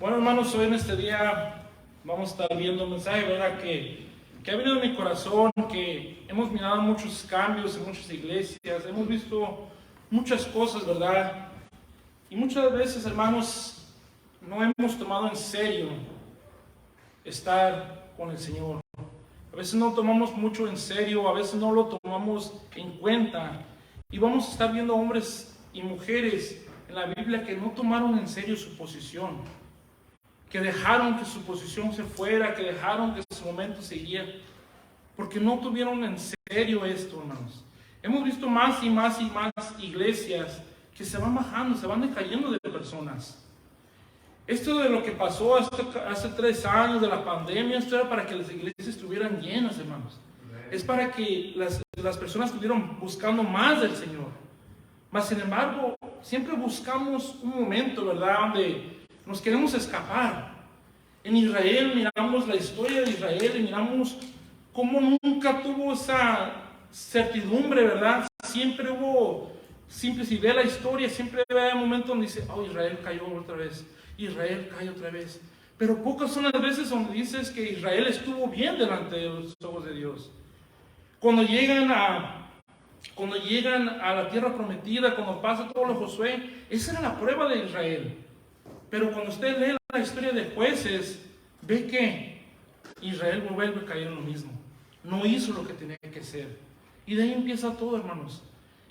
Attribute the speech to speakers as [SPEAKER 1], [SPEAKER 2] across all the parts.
[SPEAKER 1] Bueno, hermanos, hoy en este día vamos a estar viendo un mensaje, ¿verdad? Que ha venido a mi corazón, que hemos mirado muchos cambios en muchas iglesias, hemos visto muchas cosas, ¿verdad? Y muchas veces, hermanos, no hemos tomado en serio estar con el Señor. A veces no tomamos mucho en serio, a veces no lo tomamos en cuenta. Y vamos a estar viendo hombres y mujeres en la Biblia que no tomaron en serio su posición, que dejaron que su posición se fuera, que dejaron que su momento siguiera, porque no tuvieron en serio esto, hermanos. Hemos visto más y más y más iglesias que se van bajando, se van decayendo de personas. Esto de lo que pasó hace 3 años de la pandemia, esto era para que las iglesias estuvieran llenas, hermanos. Es para que las personas estuvieran buscando más del Señor. Mas, sin embargo, siempre buscamos un momento, ¿verdad?, donde nos queremos escapar. En Israel miramos la historia de Israel y miramos cómo nunca tuvo esa certidumbre, ¿verdad? Siempre si ve la historia, siempre ve un momento donde dice, oh, Israel cayó otra vez, Israel cayó otra vez. Pero pocas son las veces donde dices que Israel estuvo bien delante de los ojos de Dios. Cuando llegan a la tierra prometida, cuando pasa todo lo Josué, esa era la prueba de Israel. Pero cuando usted lee la historia de Jueces, ve que Israel vuelve a caer en lo mismo. No hizo lo que tenía que hacer. Y de ahí empieza todo, hermanos.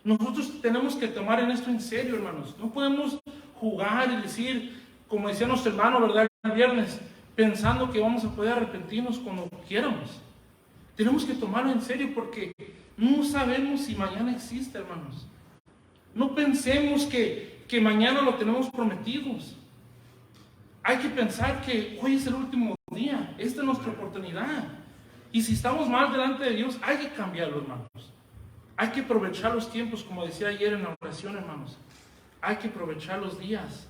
[SPEAKER 1] Nosotros tenemos que tomar en esto en serio, hermanos. No podemos jugar y decir, como decía nuestro hermano, ¿verdad?, el viernes, pensando que vamos a poder arrepentirnos cuando quieramos. Tenemos que tomarlo en serio porque no sabemos si mañana existe, hermanos. No pensemos que mañana lo tenemos prometidos. Hay que pensar que hoy es el último día, esta es nuestra oportunidad. Y si estamos mal delante de Dios, hay que cambiarlo, hermanos. Hay que aprovechar los tiempos, como decía ayer en la oración, hermanos. Hay que aprovechar los días,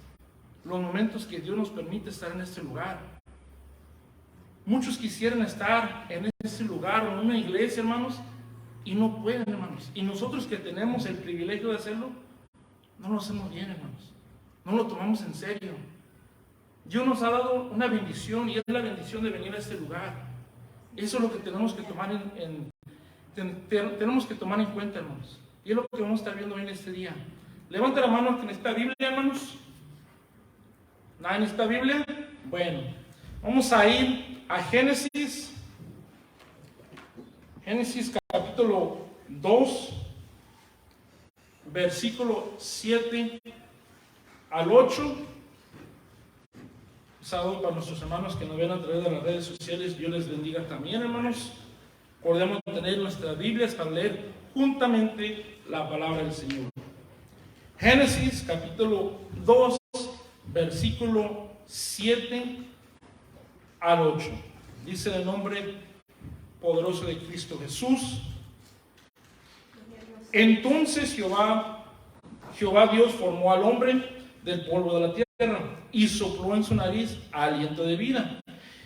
[SPEAKER 1] los momentos que Dios nos permite estar en este lugar. Muchos quisieran estar en este lugar o en una iglesia, hermanos, y no pueden, hermanos. Y nosotros que tenemos el privilegio de hacerlo, no lo hacemos bien, hermanos. No lo tomamos en serio. Dios nos ha dado una bendición y es la bendición de venir a este lugar. Eso es lo que tenemos que tomar tenemos que tomar en cuenta, hermanos. Y es lo que vamos a estar viendo hoy en este día. Levanta la mano que necesita Biblia, hermanos. ¿Nadie necesita Biblia? Bueno, vamos a ir a Génesis. Génesis capítulo 2, versículo 7 al 8. Saludo para nuestros hermanos que nos ven a través de las redes sociales. Dios les bendiga también, hermanos. Podemos tener nuestras Biblias para leer juntamente la palabra del Señor. Génesis capítulo 2, versículo 7 al 8. Dice el nombre poderoso de Cristo Jesús. Entonces Jehová Dios formó al hombre del polvo de la tierra y sopló en su nariz aliento de vida,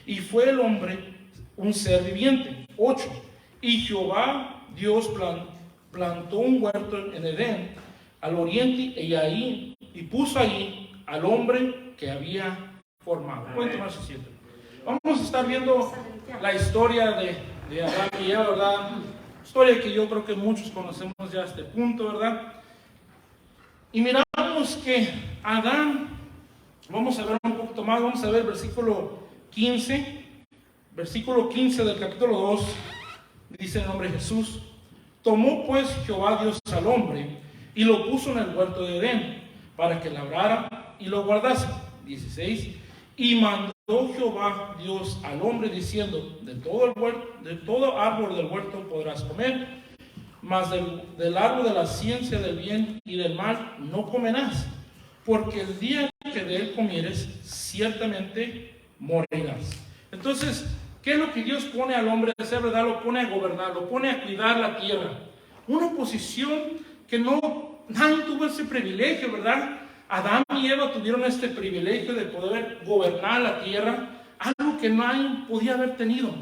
[SPEAKER 1] y fue el hombre un ser viviente. 8. Y Jehová Dios plantó un huerto en Edén al oriente y puso allí al hombre que había formado. Pueden tomar su asiento. Vamos a estar viendo la historia de Adán y Eva, ¿verdad? Historia que yo creo que muchos conocemos ya a este punto, ¿verdad? Y miramos que Adán, vamos a ver un poquito más, vamos a ver versículo 15 del capítulo 2, dice el nombre de Jesús. Tomó pues Jehová Dios al hombre y lo puso en el huerto de Edén para que labrara y lo guardase. 16. Y mandó Jehová Dios al hombre diciendo, de todo árbol del huerto podrás comer, mas del árbol de la ciencia del bien y del mal no comerás, porque el día que de él comieres, ciertamente morirás. Entonces, ¿qué es lo que Dios pone al hombre a hacer, verdad? Lo pone a gobernar, lo pone a cuidar la tierra. Una posición que nadie tuvo ese privilegio, ¿verdad? Adán y Eva tuvieron este privilegio de poder gobernar la tierra, algo que nadie podía haber tenido.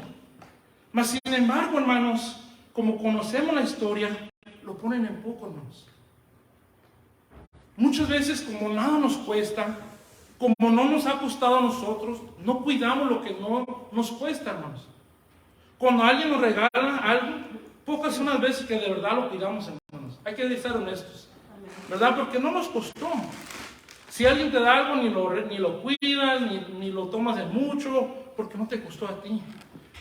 [SPEAKER 1] Mas, sin embargo, hermanos, como conocemos la historia, lo ponen en poco, hermanos. Muchas veces, como nada nos cuesta, Como no nos ha costado a nosotros, no cuidamos lo que no nos cuesta, hermanos. Cuando alguien nos regala algo, pocas son las veces que de verdad lo cuidamos, hermanos. Hay que ser honestos, ¿verdad? Porque no nos costó. Si alguien te da algo, ni lo cuidas, ni lo tomas de mucho, porque no te costó a ti.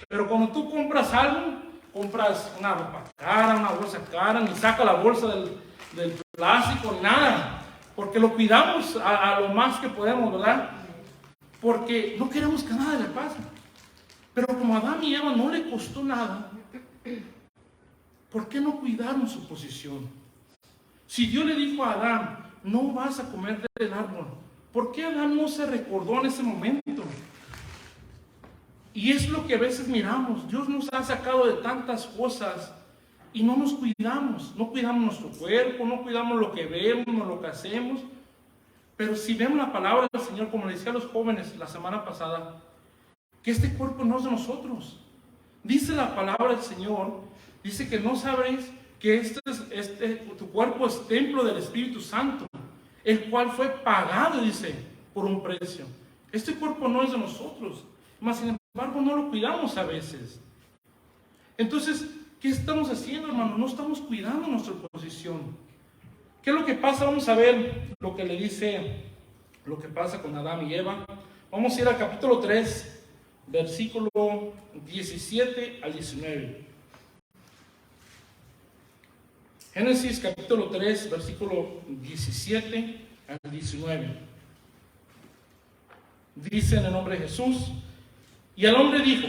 [SPEAKER 1] Pero cuando tú compras algo, compras una ropa cara, una bolsa cara, ni saca la bolsa del plástico, ni nada. Porque lo cuidamos a lo más que podemos, ¿verdad? Porque no queremos que nada le pase. Pero como a Adán y Eva no le costó nada, ¿por qué no cuidaron su posición? Si Dios le dijo a Adán, no vas a comer del árbol, ¿por qué Adán no se recordó en ese momento? Y es lo que a veces miramos. Dios nos ha sacado de tantas cosas y no nos cuidamos. No cuidamos nuestro cuerpo, no cuidamos lo que vemos, no lo que hacemos. Pero si vemos la palabra del Señor, como le decía a los jóvenes la semana pasada, que este cuerpo no es de nosotros. Dice la palabra del Señor, dice que no sabréis que tu cuerpo es templo del Espíritu Santo, el cual fue pagado, dice, por un precio. Este cuerpo no es de nosotros, mas sin embargo no lo cuidamos a veces. Entonces, ¿qué estamos haciendo, hermano? No estamos cuidando nuestra posición. ¿Qué es lo que pasa? Vamos a ver lo que le dice, lo que pasa con Adán y Eva. Vamos a ir al capítulo 3, versículo 17 al 19. Génesis capítulo 3, versículo 17 al 19. Dice en el nombre de Jesús: y el hombre dijo,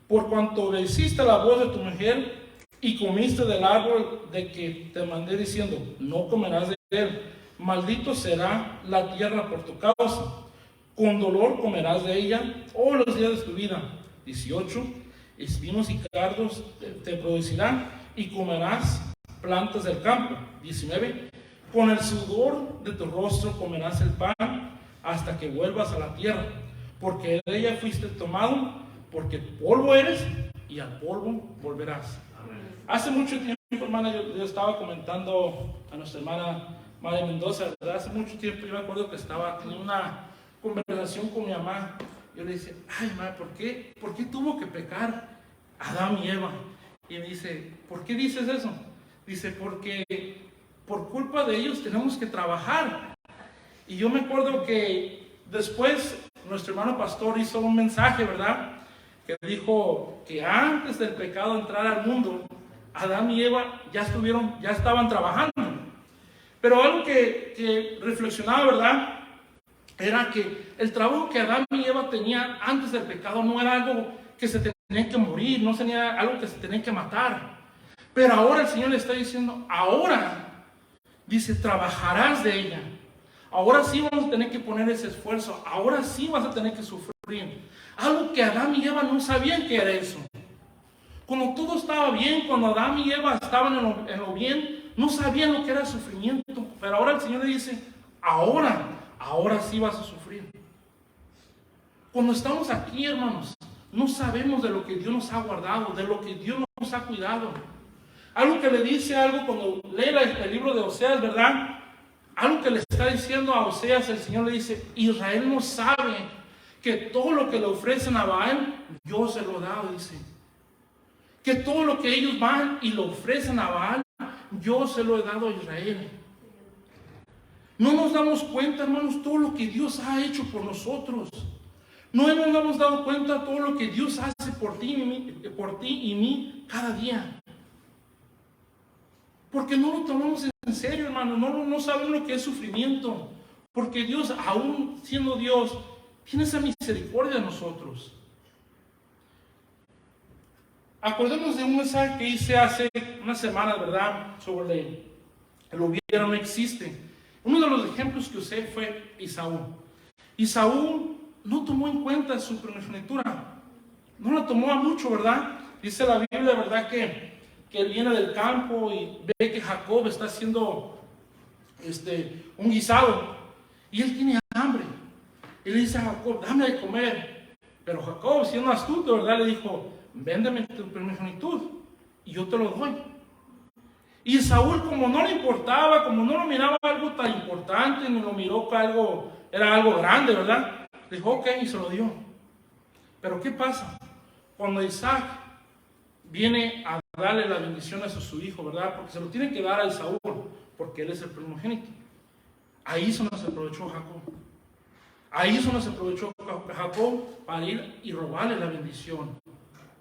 [SPEAKER 1] por cuanto obedeciste la voz de tu mujer y comiste del árbol de que te mandé diciendo, no comerás de él, maldito será la tierra por tu causa, con dolor comerás de ella todos los días de tu vida. 18, espinos y cardos te producirán y comerás plantas del campo. 19, con el sudor de tu rostro comerás el pan hasta que vuelvas a la tierra, porque de ella fuiste tomado, porque polvo eres y al polvo volverás. Amén. Hace mucho tiempo, hermana, yo estaba comentando a nuestra hermana Madre Mendoza, ¿verdad? Hace mucho tiempo yo me acuerdo que teniendo una conversación con mi mamá. Yo le dije, ay, mamá, ¿por qué tuvo que pecar Adán y Eva? Y me dice, ¿por qué dices eso? Dice, porque por culpa de ellos tenemos que trabajar. Y yo me acuerdo que después nuestro hermano pastor hizo un mensaje, ¿verdad? Que dijo que antes del pecado entrar al mundo, Adán y Eva ya estaban trabajando. Pero algo que reflexionaba, ¿verdad? Era que el trabajo que Adán y Eva tenían antes del pecado no era algo que se tenía que morir, no sería algo que se tenía que matar. Pero ahora el Señor le está diciendo, ahora, dice, trabajarás de ella. Ahora sí vamos a tener que poner ese esfuerzo, ahora sí vas a tener que sufrir. Algo que Adán y Eva no sabían que era eso. Cuando todo estaba bien, cuando Adán y Eva estaban en lo bien, no sabían lo que era el sufrimiento. Pero ahora el Señor le dice, ahora sí vas a sufrir. Cuando estamos aquí, hermanos, no sabemos de lo que Dios nos ha guardado, de lo que Dios nos ha cuidado. Algo que le dice cuando lee el libro de Oseas, ¿verdad? Algo que le está diciendo a Oseas, el Señor le dice, Israel no sabe que todo lo que le ofrecen a Baal, yo se lo he dado, dice. Que todo lo que ellos van y le ofrecen a Baal, yo se lo he dado a Israel. No nos damos cuenta, hermanos, todo lo que Dios ha hecho por nosotros. No nos hemos dado cuenta de todo lo que Dios hace por ti y mí cada día. Porque no lo tomamos en serio, hermano. No sabemos lo que es sufrimiento. Porque Dios, aún siendo Dios, tiene esa misericordia de nosotros. Acordemos de un mensaje que hice hace unas semanas, ¿verdad? Sobre el hubiera no existe. Uno de los ejemplos que usé fue Esaú. Esaú no tomó en cuenta su primogenitura. No la tomó a mucho, ¿verdad? Dice la Biblia, ¿verdad? Que él viene del campo y ve que Jacob está haciendo un guisado. Y él tiene hambre. Y le dice a Jacob, dame de comer. Pero Jacob, siendo astuto, ¿verdad? Le dijo, véndeme tu primogenitud y yo te lo doy. Y Saúl, como no le importaba, como no lo miraba algo tan importante, ni lo miró que era algo grande, ¿verdad? Dijo, ok, y se lo dio. Pero ¿qué pasa? Cuando Isaac viene a darle la bendición a su hijo, ¿verdad? Porque se lo tiene que dar a Esaú, porque él es el primogénito. Ahí es donde se aprovechó Jacob. Ahí es donde se aprovechó Jacob para ir y robarle la bendición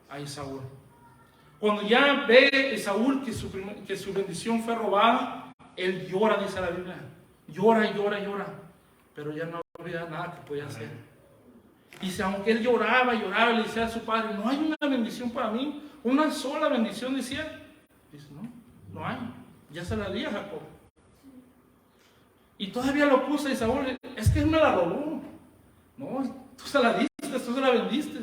[SPEAKER 1] a Esaú. Cuando ya ve Esaú que su bendición fue robada, él llora, dice la Biblia. Llora y llora y llora. Pero ya no había nada que podía hacer. Dice, aunque él lloraba y lloraba, le decía a su padre, no hay una bendición para mí, una sola bendición, decía. Dice, no hay. Ya se la di a Jacob. Y todavía lo puso a Esaú, es que él me la robó. No, tú se la diste, tú se la vendiste.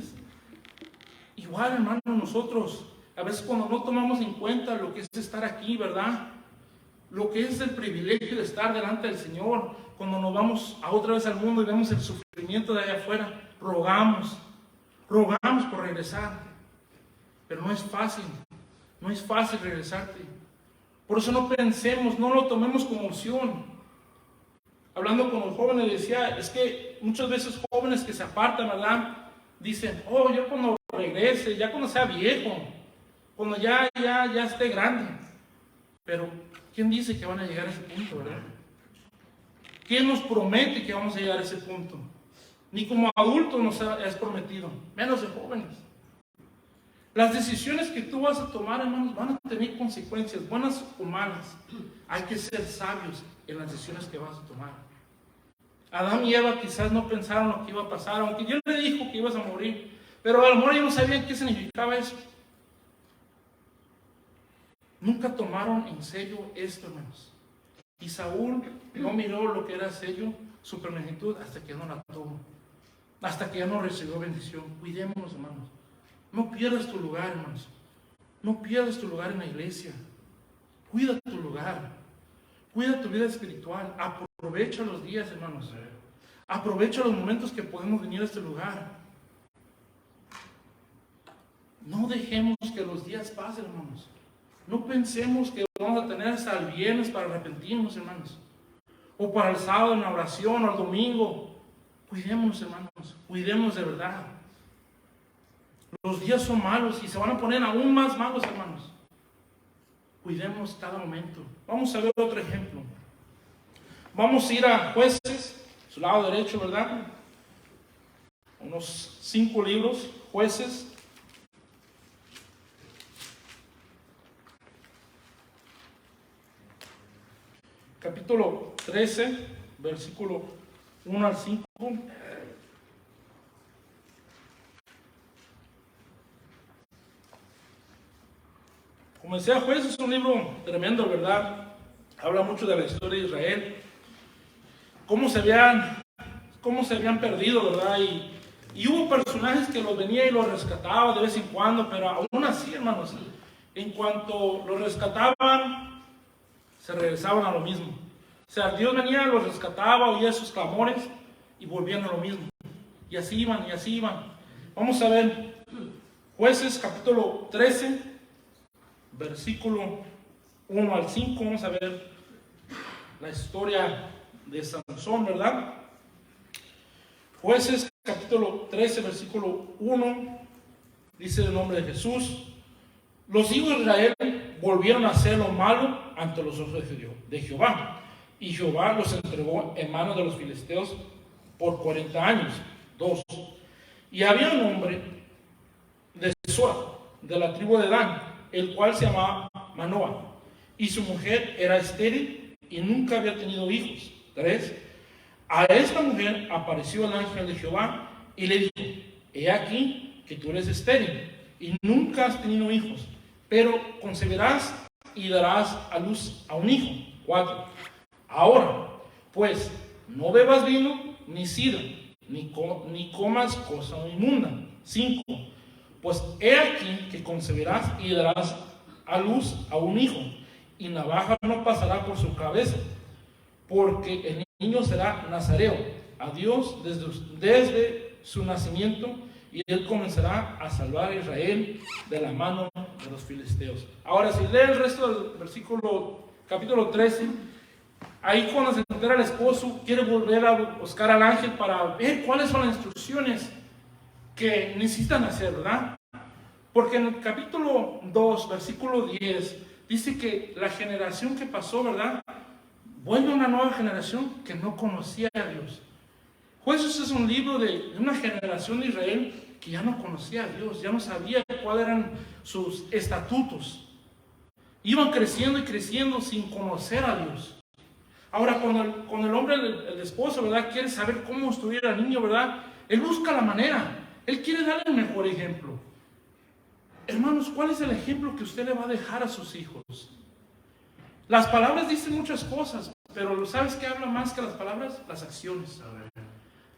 [SPEAKER 1] Igual, hermano, nosotros, a veces cuando no tomamos en cuenta lo que es estar aquí, ¿verdad? Lo que es el privilegio de estar delante del Señor, cuando nos vamos a otra vez al mundo y vemos el sufrimiento de allá afuera, rogamos por regresar. Pero no es fácil regresarte. Por eso no pensemos, no lo tomemos como opción. Hablando con los jóvenes decía, es que muchas veces jóvenes que se apartan, ¿verdad? Dicen, oh, yo cuando regrese, ya cuando sea viejo, cuando ya esté grande. Pero, ¿quién dice que van a llegar a ese punto, verdad? ¿Quién nos promete que vamos a llegar a ese punto? Ni como adultos nos es prometido, menos de jóvenes. Las decisiones que tú vas a tomar, hermanos, van a tener consecuencias, buenas o malas. Hay que ser sabios en las decisiones que vas a tomar. Adán y Eva quizás no pensaron lo que iba a pasar, aunque Dios le dijo que ibas a morir, pero a lo mejor ellos no sabían qué significaba eso. Nunca tomaron en serio esto, hermanos. Y Saúl no miró lo que era serio, su primogenitud, hasta que no la tuvo, hasta que ya no recibió bendición. Cuidémonos, hermanos. No pierdas tu lugar, hermanos. No pierdas tu lugar en la iglesia. Cuida tu lugar. Cuida tu vida espiritual. Aprovecha los días, hermanos. Aprovecha los momentos que podemos venir a este lugar. No dejemos que los días pasen, hermanos. No pensemos que vamos a tener hasta el viernes para arrepentirnos, hermanos. O para el sábado en la oración, o el domingo. Cuidémonos, hermanos. Cuidémonos de verdad. Los días son malos y se van a poner aún más malos, hermanos. Cuidemos cada momento. Vamos a ver otro ejemplo. Vamos a ir a Jueces, su lado derecho, ¿verdad? Unos 5 libros, Jueces. Capítulo 13, versículo 1 al 5. Como decía, Jueces es un libro tremendo, ¿verdad? Habla mucho de la historia de Israel. Cómo se habían perdido, ¿verdad? Y hubo personajes que los venía y los rescataba de vez en cuando, pero aún así, hermanos, en cuanto los rescataban, se regresaban a lo mismo. O sea, Dios venía, los rescataba, oía sus clamores y volvían a lo mismo. Y así iban, y así iban. Vamos a ver, Jueces capítulo 13, versículo 1 al 5, vamos a ver la historia de Sansón, ¿verdad? Jueces capítulo 13, versículo 1, dice el nombre de Jesús: los hijos de Israel volvieron a hacer lo malo ante los ojos de Jehová, y Jehová los entregó en manos de los filisteos por 40 años. 2. Y había un hombre de Zoar, de la tribu de Dan, el cual se llamaba Manoah, y su mujer era estéril y nunca había tenido hijos. 3. A esta mujer apareció el ángel de Jehová y le dijo: he aquí que tú eres estéril y nunca has tenido hijos, pero concebirás y darás a luz a un hijo. 4. Ahora, pues, no bebas vino ni sidra, ni comas cosa inmunda. 5. Pues he aquí que concebirás y darás a luz a un hijo, y navaja no pasará por su cabeza, porque el niño será nazareo a Dios desde su nacimiento, y él comenzará a salvar a Israel de la mano de los filisteos. Ahora, si lee el resto del versículo, capítulo 13, ahí cuando se entera el esposo, quiere volver a buscar al ángel para ver cuáles son las instrucciones que necesitan hacer, ¿verdad? Porque en el capítulo 2, versículo 10, dice que la generación que pasó, ¿verdad? Vuelve una nueva generación que no conocía a Dios. Jueces es un libro de una generación de Israel que ya no conocía a Dios, ya no sabía cuáles eran sus estatutos. Iban creciendo y creciendo sin conocer a Dios. Ahora, cuando el hombre, el esposo, ¿verdad?, quiere saber cómo instruir al niño, ¿verdad?, él busca la manera. Él quiere darle el mejor ejemplo. Hermanos, ¿cuál es el ejemplo que usted le va a dejar a sus hijos? Las palabras dicen muchas cosas, pero ¿sabes qué habla más que las palabras? Las acciones.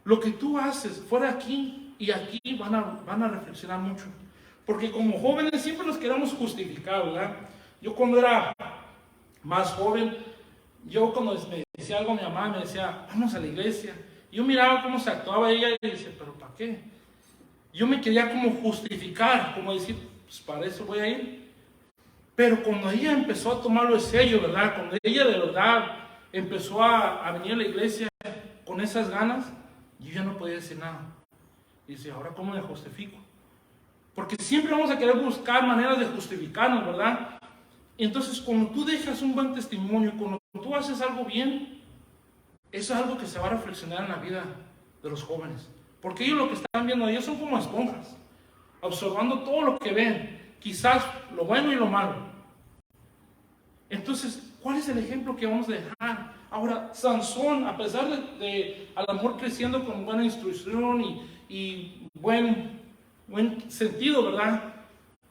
[SPEAKER 1] Lo que tú haces fuera aquí y aquí van a reflexionar mucho. Porque como jóvenes siempre nos queremos justificar, ¿verdad? Yo cuando era más joven, yo cuando me decía algo, mi mamá me decía, vamos a la iglesia. Yo miraba cómo se actuaba ella y decía, ¿pero para qué? Yo me quería como justificar, como decir, pues para eso voy a ir. Pero cuando ella empezó a tomarlo en serio, ¿verdad? Cuando ella de verdad empezó a venir a la iglesia con esas ganas, yo ya no podía decir nada. Y dice, ¿ahora cómo me justifico? Porque siempre vamos a querer buscar maneras de justificarnos, ¿verdad? Y entonces cuando tú dejas un buen testimonio, cuando tú haces algo bien, eso es algo que se va a reflexionar en la vida de los jóvenes. Porque ellos lo que están viendo, ellos son como esponjas, observando todo lo que ven, quizás lo bueno y lo malo. Entonces, ¿cuál es el ejemplo que vamos a dejar? Ahora, Sansón, a pesar de a lo mejor creciendo con buena instrucción y buen sentido, ¿verdad?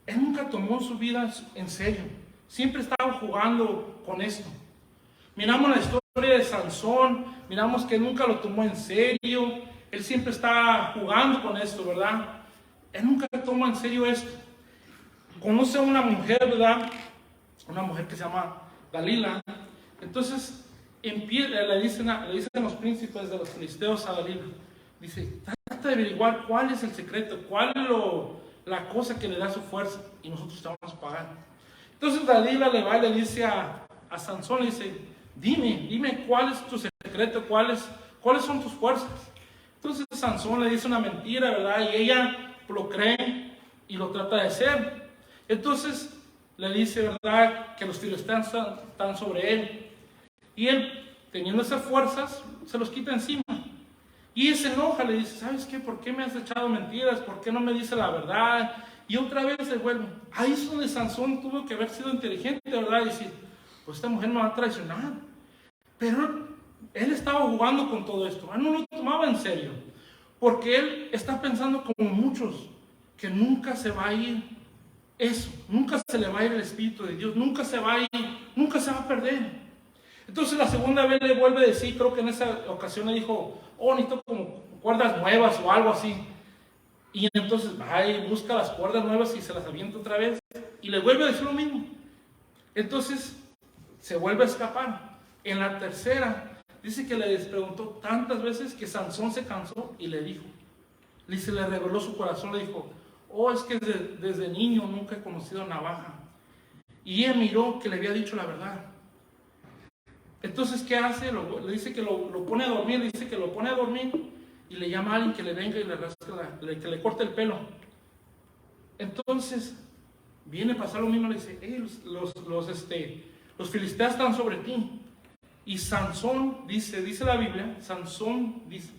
[SPEAKER 1] Él nunca tomó su vida en serio. Siempre estaba jugando con esto. Miramos la historia de Sansón, miramos que nunca lo tomó en serio. Él siempre está jugando con esto, ¿verdad? Él nunca toma en serio esto. Conoce a una mujer, ¿verdad? Una mujer que se llama Dalila. Entonces, le dicen los príncipes de los filisteos a Dalila. Dice, trata de averiguar cuál es el secreto, cuál es la cosa que le da su fuerza y nosotros te vamos a pagar. Entonces Dalila le va y le dice a Sansón, le dice, dime cuál es tu secreto, cuáles son tus fuerzas. Entonces Sansón le dice una mentira, ¿verdad? Y ella lo cree y lo trata de hacer. Entonces le dice, ¿verdad?, que los filisteos están sobre él. Y él, teniendo esas fuerzas, se los quita encima. Y él se enoja, le dice, ¿sabes qué? ¿Por qué me has echado mentiras? ¿Por qué no me dice la verdad? Y otra vez se vuelve. Ahí es donde Sansón tuvo que haber sido inteligente, ¿verdad? Y decir, pues esta mujer me va a traicionar. Pero él estaba jugando con todo esto. Él no lo tomaba en serio. Porque él está pensando como muchos, que nunca se va a ir eso. Nunca se le va a ir el Espíritu de Dios. Nunca se va a ir, nunca se va a perder. Entonces la segunda vez le vuelve a decir, creo que en esa ocasión le dijo, necesito como cuerdas nuevas o algo así. Y entonces va y busca las cuerdas nuevas y se las avienta otra vez. Y le vuelve a decir lo mismo. Entonces se vuelve a escapar. En la tercera, dice que les preguntó tantas veces que Sansón se cansó y le dijo. Se le reveló su corazón, le dijo, es que desde niño nunca he conocido navaja. Y ella miró que le había dicho la verdad. Entonces, ¿qué hace? Le dice que lo pone a dormir, dice que lo pone a dormir y le llama a alguien que le venga y que le corte el pelo. Entonces, viene a pasar lo mismo, le dice, los filisteos están sobre ti. Y Sansón, dice la Biblia, Sansón dice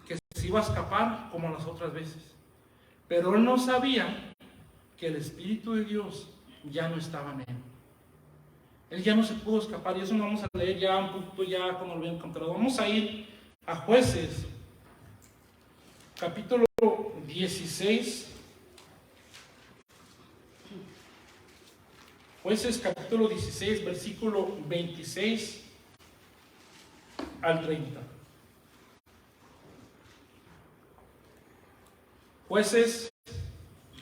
[SPEAKER 1] que se iba a escapar como las otras veces. Pero él no sabía que el Espíritu de Dios ya no estaba en él. Él ya no se pudo escapar, y eso lo vamos a leer ya un poquito ya cuando lo vean encontrado. Vamos a ir a Jueces, capítulo 16. Jueces, capítulo 16, versículo 26 al 30. Jueces,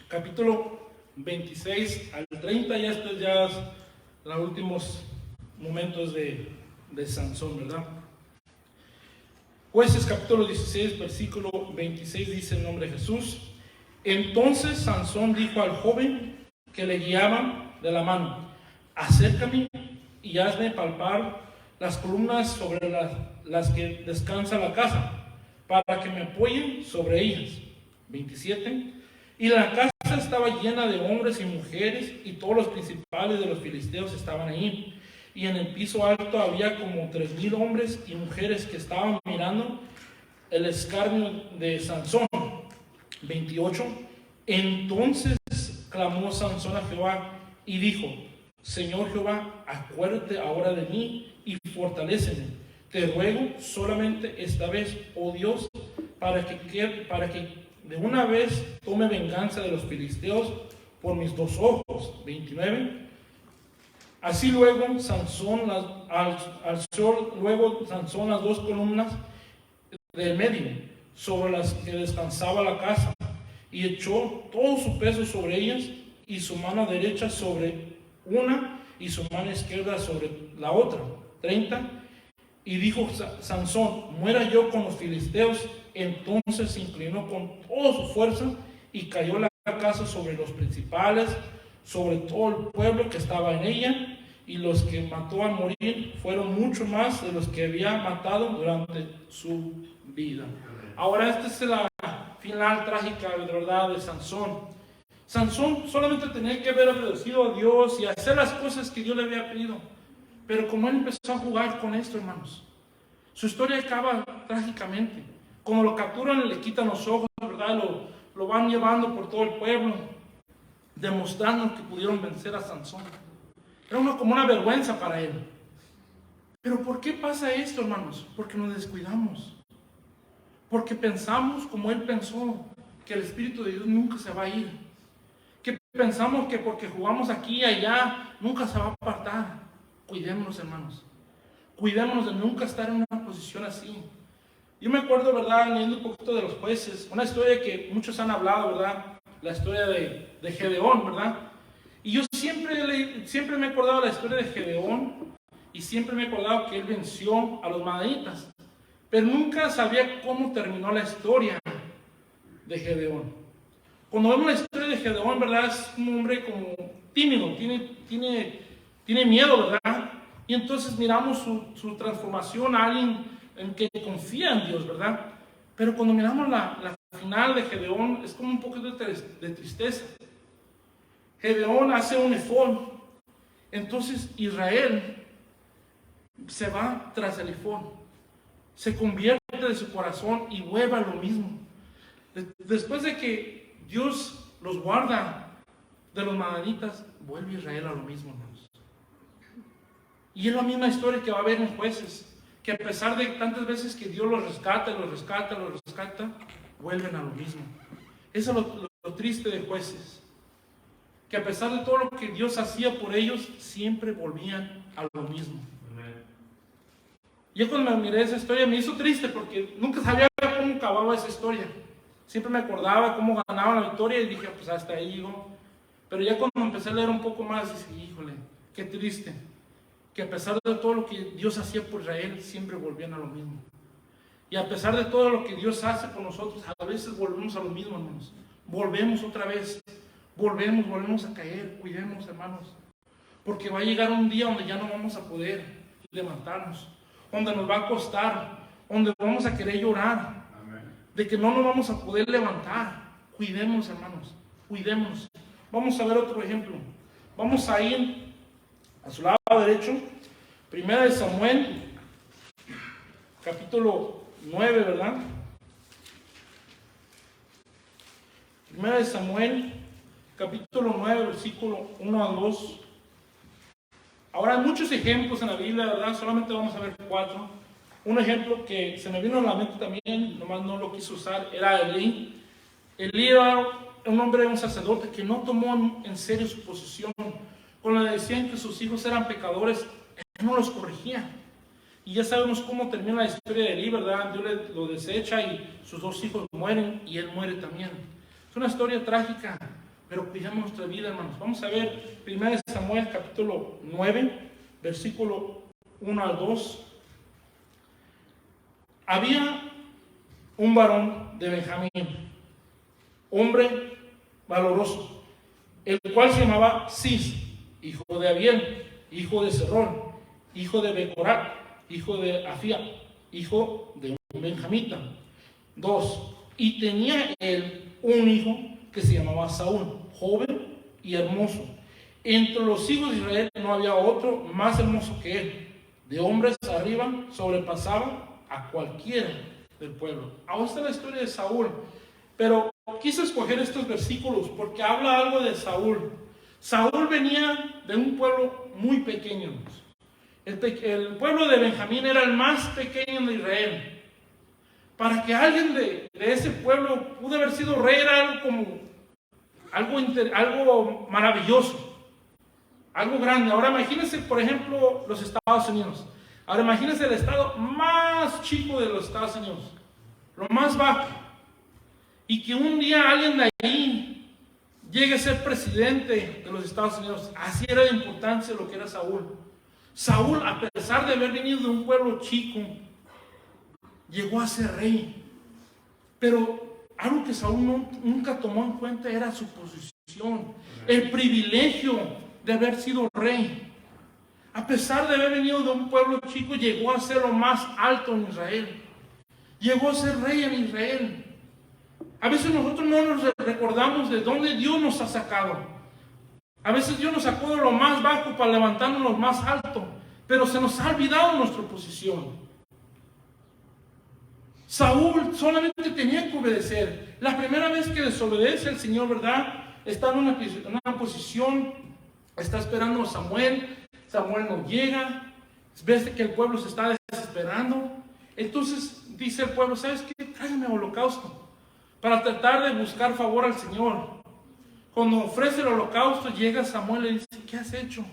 [SPEAKER 1] capítulo 26 al 30, ya esto ya es los últimos momentos de Sansón, ¿verdad? Jueces capítulo 16, versículo 26 dice en nombre de Jesús. Entonces Sansón dijo al joven que le guiaban de la mano. Acércame y hazme palpar las columnas sobre las que descansa la casa, para que me apoyen sobre ellas. 27. Y la casa estaba llena de hombres y mujeres, y todos los principales de los filisteos estaban ahí. Y en el piso alto había como 3,000 hombres y mujeres que estaban mirando el escarnio de Sansón. 28. Entonces clamó Sansón a Jehová y dijo: Señor Jehová, acuérdate ahora de mí y fortaléceme. Te ruego solamente esta vez, oh Dios, para que de una vez tome venganza de los filisteos por mis 2 ojos. 29. Así luego Sansón alzó Sansón las 2 columnas del medio, sobre las que descansaba la casa, y echó todo su peso sobre ellas, y su mano derecha sobre una, y su mano izquierda sobre la otra. 30. Y dijo Sansón: muera yo con los filisteos. Entonces se inclinó con toda su fuerza, y cayó la casa sobre los principales, sobre todo el pueblo que estaba en ella, y los que mató al morir fueron mucho más de los que había matado durante su vida. Ahora esta es la final trágica, de verdad, de Sansón. Sansón solamente tenía que haber obedecido a Dios y hacer las cosas que Dios le había pedido. Pero como él empezó a jugar con esto, hermanos, su historia acaba trágicamente. Como lo capturan, le quitan los ojos, ¿verdad? Lo van llevando por todo el pueblo, demostrando que pudieron vencer a Sansón. Era como una vergüenza para él. Pero ¿por qué pasa esto, hermanos? Porque nos descuidamos. Porque pensamos como él pensó, que el Espíritu de Dios nunca se va a ir. Que pensamos que porque jugamos aquí y allá, nunca se va a apartar. Cuidémonos, hermanos. Cuidémonos de nunca estar en una posición así. Yo me acuerdo, ¿verdad?, leyendo un poquito de los jueces, una historia que muchos han hablado, ¿verdad? La historia de Gedeón, ¿verdad? Y yo siempre me he acordado de la historia de Gedeón, y siempre me he acordado que él venció a los madianitas, pero nunca sabía cómo terminó la historia de Gedeón. Cuando vemos la historia de Gedeón, ¿verdad?, es un hombre como tímido, tiene miedo, ¿verdad? Y entonces miramos su transformación a alguien en que confía en Dios, ¿verdad? Pero cuando miramos la final de Gedeón, es como un poco de tristeza. Gedeón hace un efod. Entonces Israel se va tras el efod. Se convierte de su corazón y vuelve a lo mismo. Después de que Dios los guarda de los madianitas, vuelve Israel a lo mismo, hermanos. Y es la misma historia que va a haber en Jueces, que a pesar de tantas veces que Dios los rescata, vuelven a lo mismo. Eso es lo triste de Jueces, que a pesar de todo lo que Dios hacía por ellos, siempre volvían a lo mismo. Yo cuando me miré esa historia me hizo triste, porque nunca sabía cómo acababa esa historia. Siempre me acordaba cómo ganaba la victoria y dije, pues hasta ahí llegó. Pero ya cuando empecé a leer un poco más, dije, híjole, qué triste. Que a pesar de todo lo que Dios hacía por Israel, siempre volvían a lo mismo. Y a pesar de todo lo que Dios hace por nosotros, a veces volvemos a lo mismo, hermanos. Volvemos otra vez. Volvemos a caer. Cuidemos, hermanos. Porque va a llegar un día donde ya no vamos a poder levantarnos. Donde nos va a costar. Donde vamos a querer llorar. De que no nos vamos a poder levantar. Cuidemos, hermanos. Cuidemos. Vamos a ver otro ejemplo. Vamos a ir a su lado derecho, 1 Samuel, capítulo 9, ¿verdad? 1 Samuel, capítulo 9, versículo 1 al 2. Ahora hay muchos ejemplos en la Biblia, ¿verdad? Solamente vamos a ver 4. Un ejemplo que se me vino a la mente también, nomás no lo quise usar, era Elí. Elí era un hombre, un sacerdote que no tomó en serio su posición. Cuando le decían que sus hijos eran pecadores, él no los corregía. Y ya sabemos cómo termina la historia de Elí, ¿verdad? Dios lo desecha y sus 2 hijos mueren y él muere también. Es una historia trágica, pero cuidamos nuestra vida, hermanos. Vamos a ver 1 Samuel capítulo 9, versículo 1 al 2. Había un varón de Benjamín, hombre valoroso, el cual se llamaba Cis, hijo de Abiel, hijo de Serrón, hijo de Becorat, hijo de Afía, hijo de un benjamita. 2. Y tenía él un hijo que se llamaba Saúl, joven y hermoso. Entre los hijos de Israel no había otro más hermoso que él. De hombres arriba sobrepasaba a cualquiera del pueblo. Ahora está la historia de Saúl. Pero quise escoger estos versículos porque habla algo de Saúl. Saúl venía de un pueblo muy pequeño. El pueblo de Benjamín era el más pequeño de Israel. Para que alguien de ese pueblo pudo haber sido rey era algo como algo maravilloso, algo grande. Ahora imagínense, por ejemplo, los Estados Unidos. Ahora imagínense el estado más chico de los Estados Unidos, lo más bajo. Y que un día alguien de ahí llegue a ser presidente de los Estados Unidos. Así era de importancia lo que era Saúl. Saúl, a pesar de haber venido de un pueblo chico, llegó a ser rey. Pero algo que Saúl nunca tomó en cuenta era su posición, el privilegio de haber sido rey. A pesar de haber venido de un pueblo chico, llegó a ser lo más alto en Israel. Llegó a ser rey en Israel. A veces nosotros no nos recordamos de dónde Dios nos ha sacado. A veces Dios nos sacó de lo más bajo para levantarnos lo más alto, pero se nos ha olvidado nuestra posición. Saúl solamente tenía que obedecer. La primera vez que desobedece al Señor, ¿verdad? Está en una posición, está esperando a Samuel. Samuel no llega. Ves que el pueblo se está desesperando. Entonces dice el pueblo, ¿sabes qué? Tráigame holocausto para tratar de buscar favor al Señor. Cuando ofrece el holocausto, llega Samuel y le dice, ¿qué has hecho?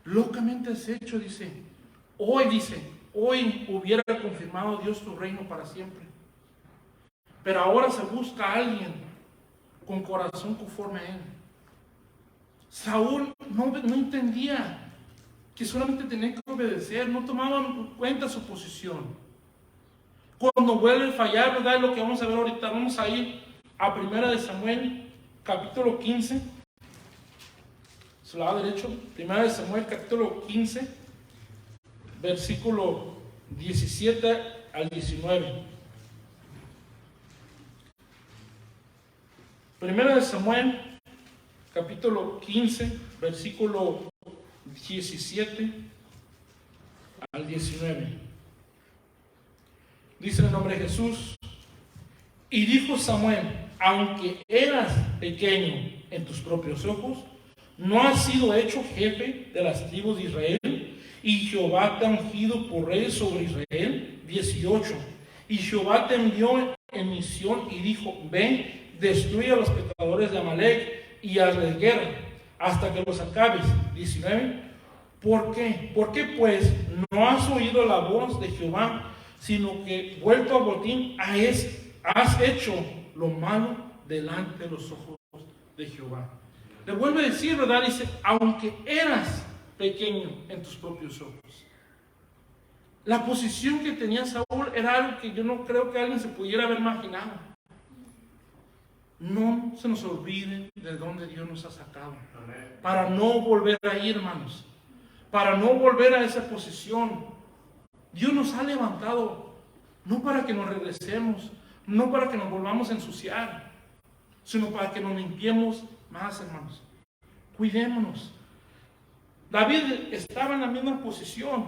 [SPEAKER 1] Locamente has hecho, dice, hoy hubiera confirmado Dios tu reino para siempre. Pero ahora se busca a alguien con corazón conforme a él. Saúl no entendía que solamente tenía que obedecer, no tomaba en cuenta su posición. Cuando vuelve a fallar, ¿verdad? Es lo que vamos a ver ahorita. Vamos a ir a 1 Samuel, capítulo 15. Su lado derecho. 1 Samuel, capítulo 15, versículo 17 al 19. 1 Samuel, capítulo 15, versículo 17 al 19. Dice el nombre de Jesús. Y dijo Samuel, aunque eras pequeño en tus propios ojos, no has sido hecho jefe de las tribus de Israel, y Jehová te ha ungido por rey sobre Israel. 18. Y Jehová te envió en misión y dijo, ven, destruye a los pecadores de Amalec y hazles guerra hasta que los acabes. 19. ¿Por qué? Porque pues no has oído la voz de Jehová, sino que vuelto a botín has hecho lo malo delante de los ojos de Jehová. Le vuelve a decir, ¿verdad? Dice, aunque eras pequeño en tus propios ojos. La posición que tenía Saúl era algo que yo no creo que alguien se pudiera haber imaginado. No se nos olvide de dónde Dios nos ha sacado. Para no volver ahí, hermanos. Para no volver a esa posición. Dios nos ha levantado, no para que nos regresemos, no para que nos volvamos a ensuciar, sino para que nos limpiemos más, hermanos. Cuidémonos. David estaba en la misma posición.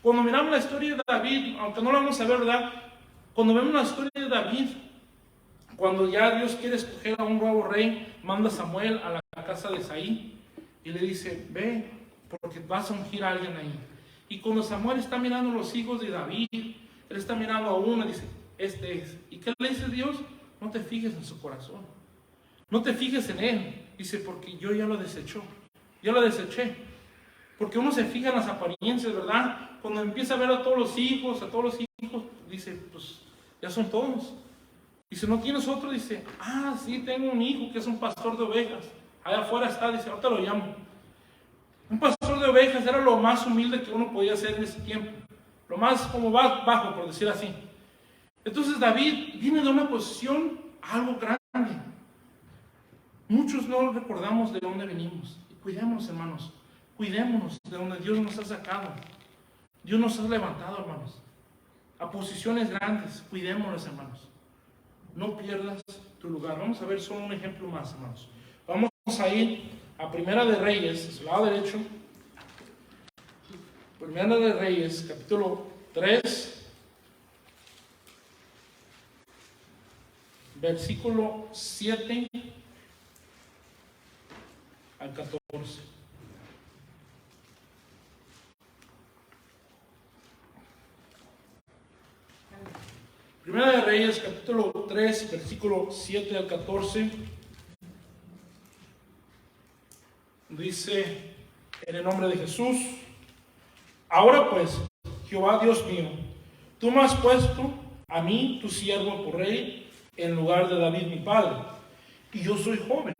[SPEAKER 1] Cuando miramos la historia de David, aunque no la vamos a ver, ¿verdad? Cuando vemos la historia de David, cuando ya Dios quiere escoger a un nuevo rey, manda a Samuel a la casa de Isaí y le dice, ve, porque vas a ungir a alguien ahí. Y cuando Samuel está mirando a los hijos de David, él está mirando a uno y dice, este es. ¿Y qué le dice Dios? No te fijes en su corazón. No te fijes en él. Dice, porque yo ya lo deseché. Ya lo deseché. Porque uno se fija en las apariencias, ¿verdad? Cuando empieza a ver a todos los hijos, dice, pues ya son todos. Dice, ¿no tienes otro? Dice, sí, tengo un hijo que es un pastor de ovejas. Allá afuera está, dice, ahorita lo llamo. Un pastor de ovejas era lo más humilde que uno podía hacer en ese tiempo. Lo más como bajo, por decir así. Entonces David viene de una posición algo grande. Muchos no recordamos de dónde venimos. Cuidémonos, hermanos. Cuidémonos de donde Dios nos ha sacado. Dios nos ha levantado, hermanos, a posiciones grandes. Cuidémonos, hermanos. No pierdas tu lugar. Vamos a ver solo un ejemplo más, hermanos. Vamos a ir a Primera de Reyes, a su lado derecho. Primera de Reyes, capítulo 3, versículo 7 al 14. Primera de Reyes, capítulo 3, versículo 7 al 14. Dice, en el nombre de Jesús: Ahora pues, Jehová Dios mío, tú me has puesto a mí, tu siervo, por rey, en lugar de David mi padre. Y yo soy joven,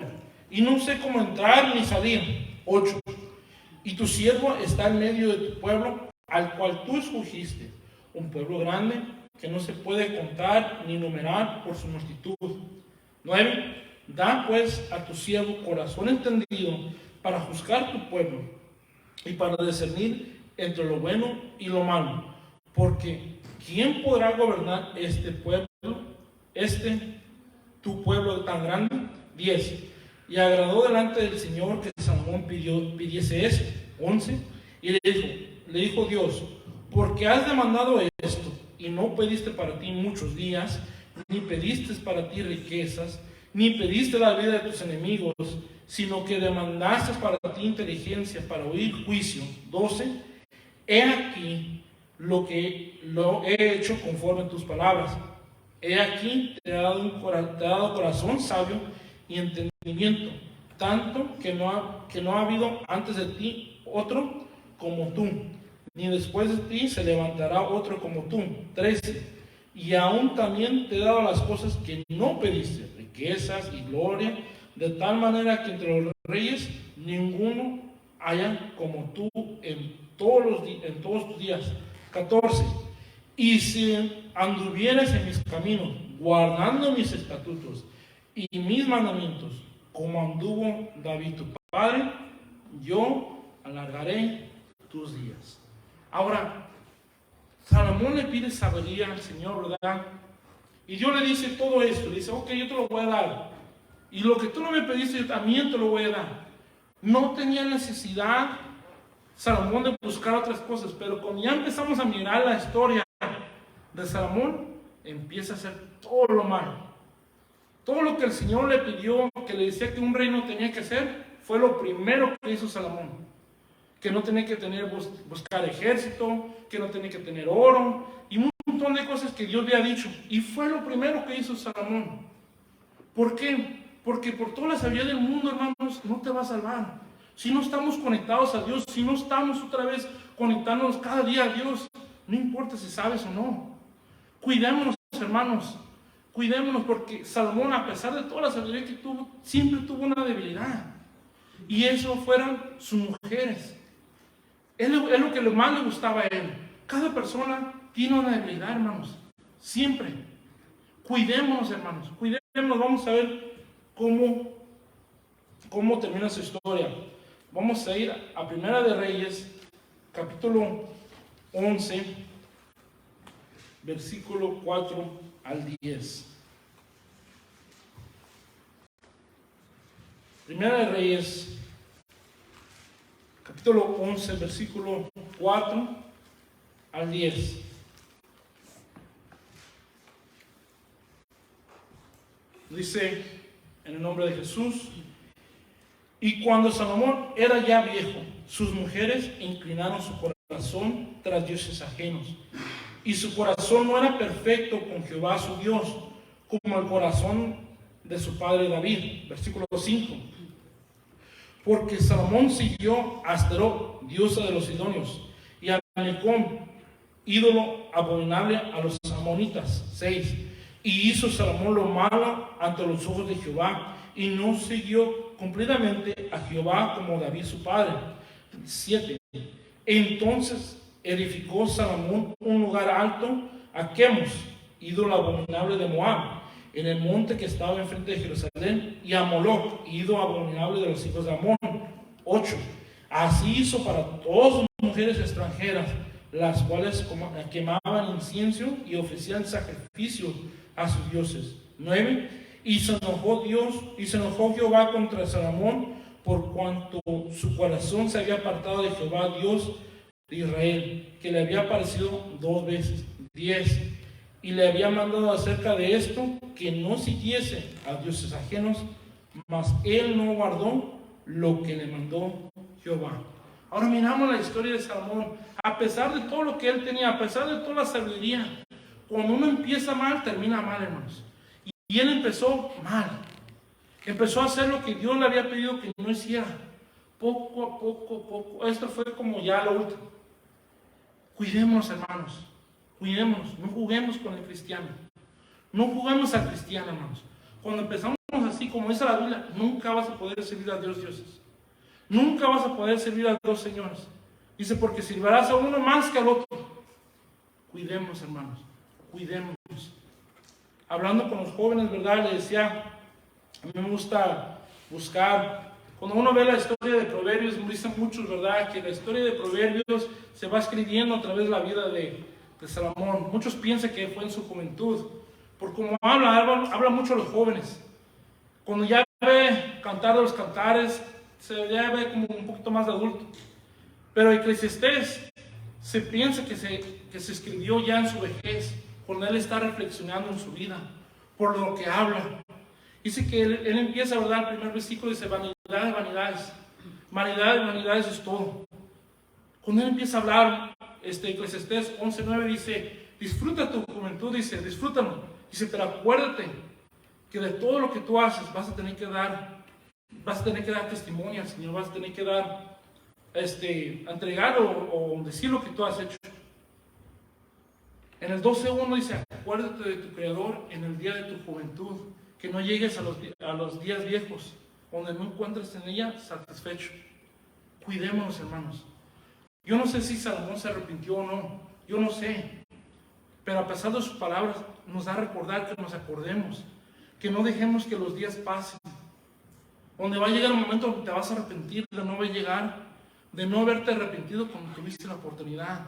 [SPEAKER 1] y no sé cómo entrar ni salir. 8. Y tu siervo está en medio de tu pueblo, al cual tú escogiste, un pueblo grande, que no se puede contar ni numerar por su multitud. 9. Da pues a tu siervo corazón entendido para juzgar tu pueblo y para discernir entre lo bueno y lo malo. Porque ¿quién podrá gobernar este pueblo, tu pueblo tan grande? 10. Y agradó delante del Señor que Salomón pidiese esto. 11. Y le dijo Dios: porque has demandado esto, y no pediste para ti muchos días, ni pediste para ti riquezas, ni pediste la vida de tus enemigos, sino que demandaste para ti inteligencia para oír juicio. 12. He aquí lo he hecho conforme a tus palabras. He aquí te he dado corazón sabio y entendimiento, tanto que no ha habido antes de ti otro como tú, ni después de ti se levantará otro como tú. 13. Y aún también te he dado las cosas que no pediste, riquezas y gloria, de tal manera que entre los reyes ninguno haya como tú en todos tus días. 14. Y si anduvieres en mis caminos, guardando mis estatutos y mis mandamientos, como anduvo David tu padre, yo alargaré tus días. Ahora, Salomón le pide sabiduría al Señor, ¿verdad? Y Dios le dice todo esto. Le dice: ok, yo te lo voy a dar. Y lo que tú no me pediste, yo también te lo voy a dar. No tenía necesidad Salomón de buscar otras cosas, pero cuando ya empezamos a mirar la historia de Salomón, empieza a hacer todo lo malo. Todo lo que el Señor le pidió, que le decía que un rey no tenía que hacer, fue lo primero que hizo Salomón. Que no tenía que buscar ejército, que no tenía que tener oro, y un montón de cosas que Dios le ha dicho. Y fue lo primero que hizo Salomón. ¿Por qué? Porque por toda la sabiduría del mundo, hermanos, no te va a salvar. Si no estamos conectados a Dios, si no estamos otra vez conectándonos cada día a Dios, no importa si sabes o no. Cuidémonos, hermanos. Cuidémonos, porque Salomón, a pesar de toda la sabiduría que tuvo, siempre tuvo una debilidad. Y eso fueron sus mujeres. Es lo que más le gustaba a él. Cada persona tiene una debilidad, hermanos. Siempre. Cuidémonos, hermanos. Cuidémonos. Vamos a ver cómo termina su historia. Vamos a ir a Primera de Reyes, capítulo 11, versículo 4 al 10. Primera de Reyes, capítulo 11, versículo 4 al 10. Dice, en el nombre de Jesús: y cuando Salomón era ya viejo, sus mujeres inclinaron su corazón tras dioses ajenos, y su corazón no era perfecto con Jehová su Dios, como el corazón de su padre David. Versículo 5. Porque Salomón siguió a Asterot, diosa de los sidonios, y a Milcom, ídolo abominable a los amonitas. 6. Y hizo Salomón lo malo ante los ojos de Jehová, y no siguió cumplidamente a Jehová como David su padre. 7. Entonces edificó Salomón un lugar alto a Quemos, ídolo abominable de Moab, en el monte que estaba enfrente de Jerusalén, y a Moloc, ídolo abominable de los hijos de Amón. 8. Así hizo para todas las mujeres extranjeras, las cuales quemaban incienso y ofrecían sacrificio a sus dioses. 9. Y se enojó Jehová contra Salomón, por cuanto su corazón se había apartado de Jehová, Dios de Israel, que le había aparecido 2 veces. 10. Y le había mandado acerca de esto que no siguiese a dioses ajenos, mas él no guardó lo que le mandó Jehová. Ahora miramos la historia de Salomón. A pesar de todo lo que él tenía, a pesar de toda la sabiduría, cuando uno empieza mal, termina mal, hermanos. Y él empezó mal. Empezó a hacer lo que Dios le había pedido que no hiciera. Poco a poco. Esto fue como ya lo último. Cuidémonos, hermanos. Cuidémonos. No juguemos con el cristiano. No juguemos al cristiano, hermanos. Cuando empezamos así, como dice la Biblia, nunca vas a poder servir a Dios dioses. Nunca vas a poder servir a dos señores. Dice, porque servirás a uno más que al otro. Cuidemos, hermanos. Cuidemos. Hablando con los jóvenes, ¿verdad? Les decía, a mí me gusta buscar. Cuando uno ve la historia de Proverbios, me dicen muchos, ¿verdad? Que la historia de Proverbios se va escribiendo a través de la vida de Salomón. Muchos piensan que fue en su juventud. Por como habla mucho a los jóvenes. Cuando ya ve cantar de los cantares, ya ve como un poquito más de adulto. Pero Eclesiastés se piensa que se escribió ya en su vejez, cuando él está reflexionando en su vida, por lo que habla. Dice que él empieza, ¿verdad? El primer versículo dice, vanidad de vanidades. Vanidad de vanidades es todo. Cuando él empieza a hablar, Eclesiastés 11:9 dice, disfruta tu juventud, dice, disfrútalo. Dice, pero acuérdate que de todo lo que tú haces vas a tener que dar testimonio al Señor, vas a tener que dar, entregar o decir lo que tú has hecho. En el 12:1 dice, acuérdate de tu Creador en el día de tu juventud, que no llegues a los días viejos, donde no encuentres en ella satisfecho. Cuidémonos, hermanos. Yo no sé si Salomón se arrepintió o no, yo no sé, pero a pesar de sus palabras, nos da a recordar que nos acordemos, que no dejemos que los días pasen, donde va a llegar el momento donde te vas a arrepentir de no haberte arrepentido cuando tuviste la oportunidad.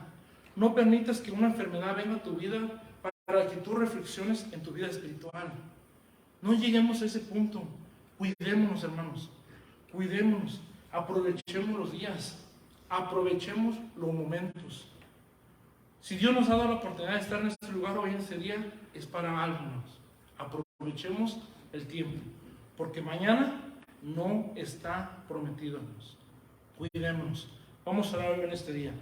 [SPEAKER 1] No permitas que una enfermedad venga a tu vida para que tú reflexiones en tu vida espiritual. No lleguemos a ese punto. Cuidémonos, hermanos. Cuidémonos. Aprovechemos los días. Aprovechemos los momentos. Si Dios nos ha dado la oportunidad de estar en este lugar hoy en este día, es para algo, hermanos. Aprovechemos el tiempo. Porque mañana no está prometido, hermanos. Cuidémonos. Vamos a orar en este día.